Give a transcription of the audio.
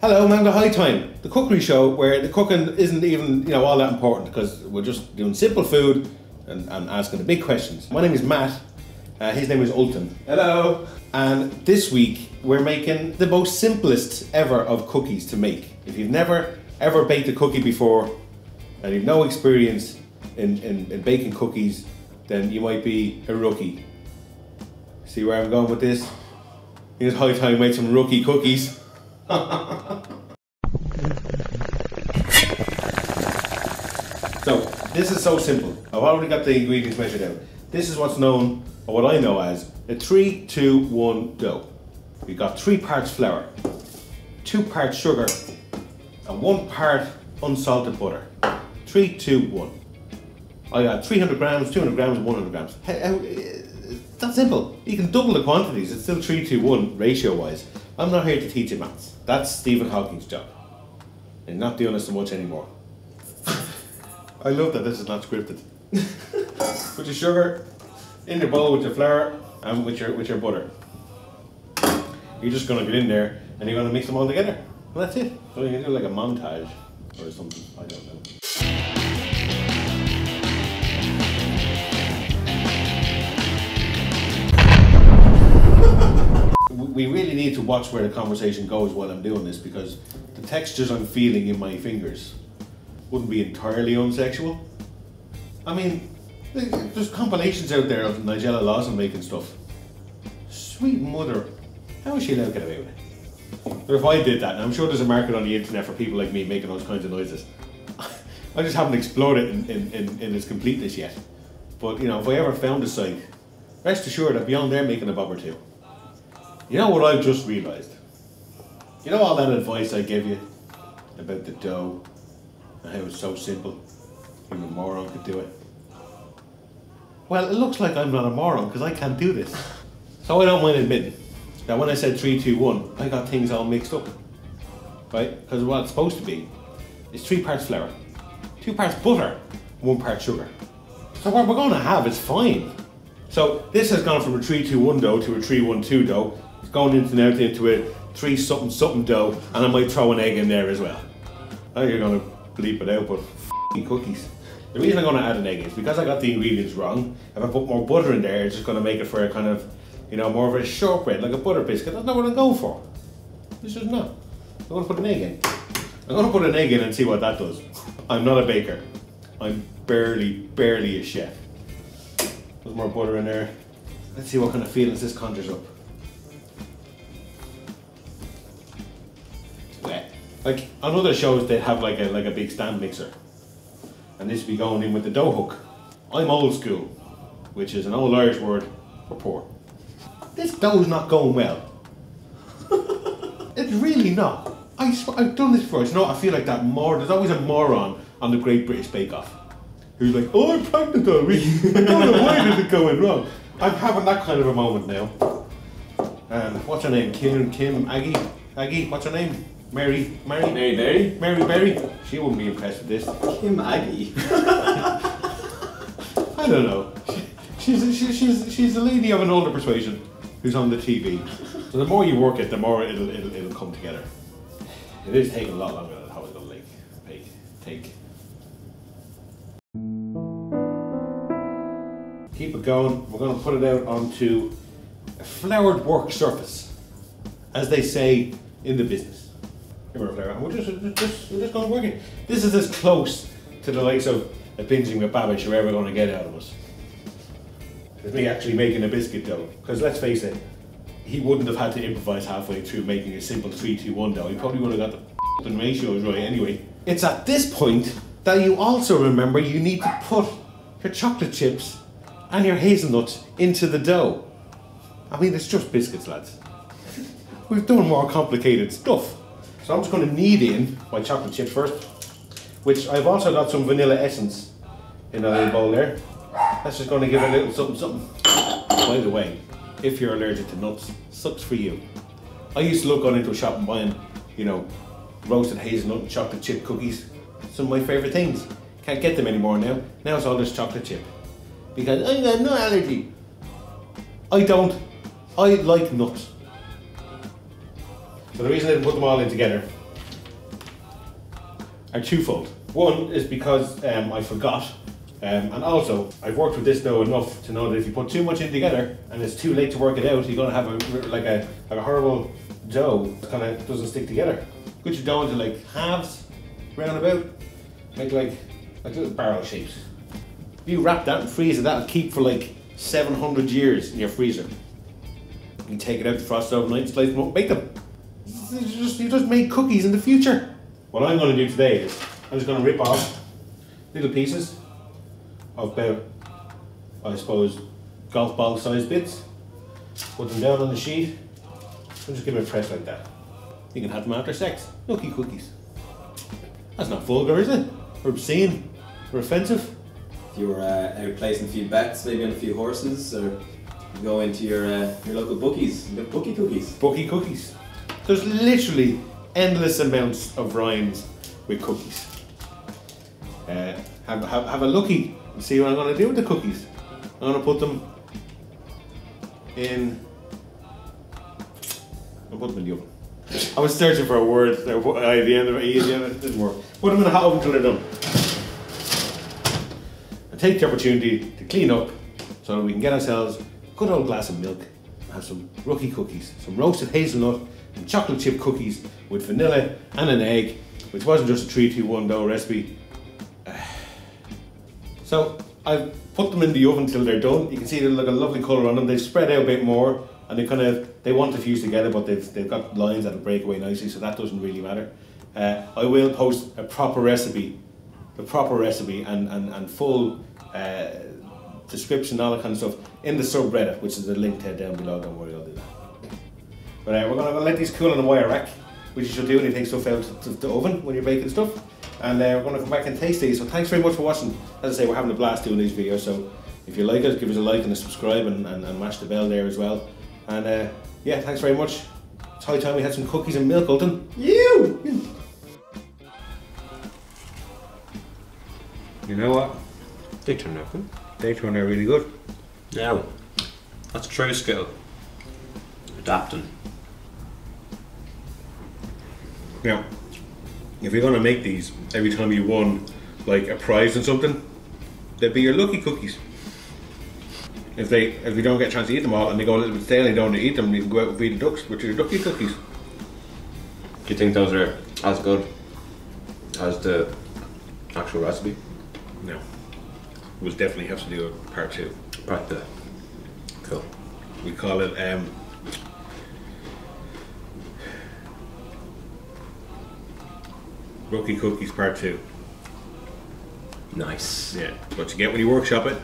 Hello, welcome to High Time, the cookery show where the cooking isn't even, all that important because we're just doing simple food and asking the big questions. My name is Matt, his name is Ulton. Hello! And this week we're making the most simplest ever of cookies to make. If you've never ever baked a cookie before and you've no experience in baking cookies, then you might be a rookie. See where I'm going with this? Here's High Time made some rookie cookies. So, this is so simple. I've already got the ingredients measured out. This is what's known, or what I know as, a 3-2-1 dough. We've got 3 parts flour, 2 parts sugar, and 1 part unsalted butter. 3-2-1. I got 300 grams, 200 grams, and 100 grams. It's that simple. You can double the quantities. It's still 3-2-1 ratio-wise. I'm not here to teach you maths. That's Stephen Hawking's job. And not doing it so much anymore. I love that this is not scripted. Put your sugar in your bowl with your flour and with your butter. You're just gonna get in there and you're gonna mix them all together. And that's it. So you can do like a montage or something. I don't know. We really need to watch where the conversation goes while I'm doing this, because the textures I'm feeling in my fingers wouldn't be entirely unsexual. I mean, there's compilations out there of Nigella Lawson making stuff. Sweet mother, how is she allowed to get away with it? But if I did that, and I'm sure there's a market on the internet for people like me making those kinds of noises. I just haven't explored it in its completeness yet. But if I ever found a site, rest assured I'd be on there making a bob or two. You know what I've just realised? You know all that advice I gave you about the dough and how it's so simple, even a moron could do it? Well, it looks like I'm not a moron because I can't do this. So I don't mind admitting that when I said 3-2-1, I got things all mixed up. Right? Because what it's supposed to be is 3 parts flour, 2 parts butter, 1 part sugar. So what we're going to have is fine. So this has gone from a 3-2-1 dough to a 3-1-2 dough. It's going into a 3-something-something dough, and I might throw an egg in there as well. I think you're going to bleep it out, but f***ing cookies. The reason I'm going to add an egg is because I got the ingredients wrong. If I put more butter in there, it's just going to make it for a kind of, more of a shortbread, like a butter biscuit. That's not what I'm going for. This is not. I'm going to put an egg in. I'm going to put an egg in and see what that does. I'm not a baker. I'm barely a chef. There's more butter in there. Let's see what kind of feelings this conjures up. It's wet. Like on other shows, they'd have like a big stand mixer, and this would be going in with the dough hook. I'm old school, which is an old Irish word for poor. This dough's not going well. It's really not. I've done this before. I feel like that there's always a moron on the Great British Bake Off who's like, oh, I'm pregnant all week. I don't know why this is going wrong. I'm having that kind of a moment now. What's her name? Kim, Aggie, what's her name? Mary Berry. She wouldn't be impressed with this. Kim Aggie. I don't know. She's a lady of an older persuasion who's on the TV. So the more you work it, the more it'll come together. It is taking a lot longer than how it's gonna take. Keep it going. We're going to put it out onto a floured work surface, as they say in the business. We're just going to work it. This is as close to the likes of a binging with Babish you're ever going to get out of us. It's me actually making a biscuit dough. Because let's face it, he wouldn't have had to improvise halfway through making a simple 3-2-1 dough. He probably would have got the ratios right anyway. It's at this point that you also remember you need to put your chocolate chips and your hazelnuts into the dough. I mean, it's just biscuits, lads. We've done more complicated stuff. So I'm just going to knead in my chocolate chips first, which I've also got some vanilla essence in a little bowl there. That's just going to give it a little something. By the way, if you're allergic to nuts, sucks for you. I used to love going into a shop and buying, roasted hazelnut and chocolate chip cookies. Some of my favourite things. Can't get them anymore now. Now it's all just chocolate chip. Because I got no allergy. I don't. I like nuts. So the reason I didn't put them all in together are twofold. One is because I forgot, and also I've worked with this dough enough to know that if you put too much in together and it's too late to work it out, you're going to have a horrible dough that kind of doesn't stick together. Cut your dough into like halves, round about, make like little barrel shapes. If you wrap that and freeze it, that'll keep for like 700 years in your freezer. You can take it out to frost it overnight, slice them up, make them. You just make cookies in the future. What I'm going to do today is I'm just going to rip off little pieces of about, I suppose, golf ball sized bits, put them down on the sheet, and just give it a press like that. You can have them after sex. Lucky cookies. That's not vulgar, is it? Or obscene? Or offensive? If you were out placing a few bets, maybe on a few horses, or you go into your local bookies and get bookie cookies. Bookie cookies. There's literally endless amounts of rhymes with cookies. Have a looky and see what I'm going to do with the cookies. I'm going to put them in. I'll put them in the oven. I was searching for a word at the end of it didn't work. Put them in a hot oven until they're done. And take the opportunity to clean up so that we can get ourselves a good old glass of milk and have some rookie cookies, some roasted hazelnut and chocolate chip cookies with vanilla and an egg, which wasn't just a 3-2-1 dough recipe. So I've put them in the oven till they're done. You can see they're like a lovely colour on them. They've spread out a bit more and they want to fuse together, but they've got lines that'll break away nicely, so that doesn't really matter. I will post a proper recipe and full description, all that kind of stuff in the subreddit, which is a link to down below. Don't worry, I'll do that. But we're going to let these cool on a wire rack, which you should do when you take stuff out of the oven when you're baking stuff. And we're going to come back and taste these. So thanks very much for watching. As I say, we're having a blast doing these videos. So if you like it, give us a like and a subscribe and mash the bell there as well. And yeah, thanks very much. It's high time we had some cookies and milk, Ulton. You know what? They turned out good. They turned out really good. Now, that's true skill. Adapting. Now, if you're going to make these every time you won like a prize in something, they'd be your lucky cookies. If you don't get a chance to eat them all and they go a little bit stale and you don't want to eat them, you can go out and feed the ducks, which are your ducky cookies. Do you think those are as good as the actual recipe? No. We'll definitely have to do a part 2. Part 2. Cool. We call it Rookie Cookies Part 2. Nice. Yeah, what you get when you workshop it.